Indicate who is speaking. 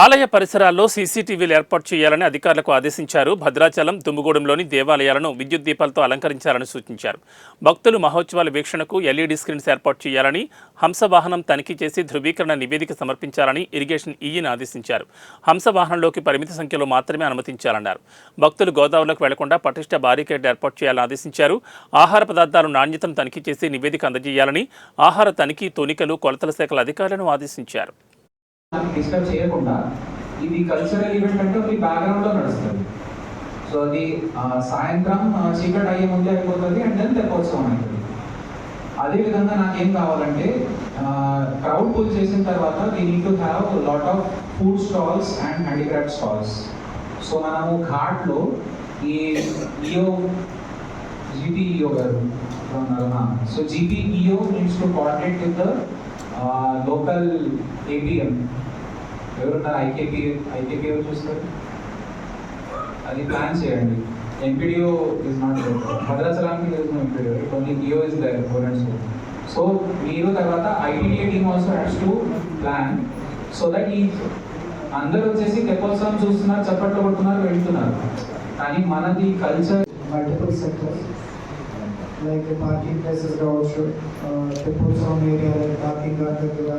Speaker 1: ఆలయ పరిసరాల్లో సీసీటీవీలు ఏర్పాటు చేయాలని అధికారులకు ఆదేశించారు. భద్రాచలం, దుమ్ముగూడెంలోని దేవాలయాలను విద్యుత్ దీపాలతో అలంకరించాలని సూచించారు. భక్తులు మహోత్సవాల వీక్షణకు ఎల్ఈడీ స్క్రీన్స్ ఏర్పాటు చేయాలని, హంసవాహనం తనిఖీ చేసి ధృవీకరణ నివేదిక సమర్పించాలని ఇరిగేషన్ ఈఈని ఆదేశించారు. హంసవాహనంలోకి పరిమిత సంఖ్యలో మాత్రమే అనుమతించాలన్నారు. భక్తులు గోదావరిలోకి వెళ్లకుండా పటిష్ట బారికేడ్ ఏర్పాటు చేయాలని ఆదేశించారు. ఆహార పదార్థాల నాణ్యతను తనిఖీ చేసి నివేదిక అందజేయాలని ఆహార తనిఖీ, తూనికలు, కొలతల శాఖల అధికారులను ఆదేశించారు.
Speaker 2: డిస్టర్బ్ చేయకుండా ఇది కల్చరల్ ఈవెంట్ అంటే ఒక బ్యాక్గ్రౌండ్లో నడుస్తుంది. సో అది సాయంత్రం చీకటి అయ్యే ముందే అయిపోతుంది అండ్ దెన్ తెప్పోత్సవం అవుతుంది. అదేవిధంగా నాకేం కావాలంటే క్రౌడ్ పుల్ చేసిన తర్వాత we need to have lot of food stalls and handicraft stalls. So మనము ఘాట్లో ఈ జీపీఈఓ గారు ఉన్నారు. So GPEO needs to coordinate with the local APM. ఎవరున్నారు? ఐకేపీఓ చూస్తారు, అది ప్లాన్ చేయండి. ఎంపీడీఓ ఇస్ నాట్ భద్రాచలానికి MPDO, only EO is there government. So మీరు తర్వాత ITDA team also has to plan so that ఈ అందరూ వచ్చేసి తెప్పోత్సవం చూస్తున్నారు, చప్పట్లు కొడుతున్నారు, వెళ్తున్నారు. కానీ మనది culture
Speaker 3: multiple sectors like parking places కావచ్చు, తెప్పోత్సవం ఏరియా పార్కింగ్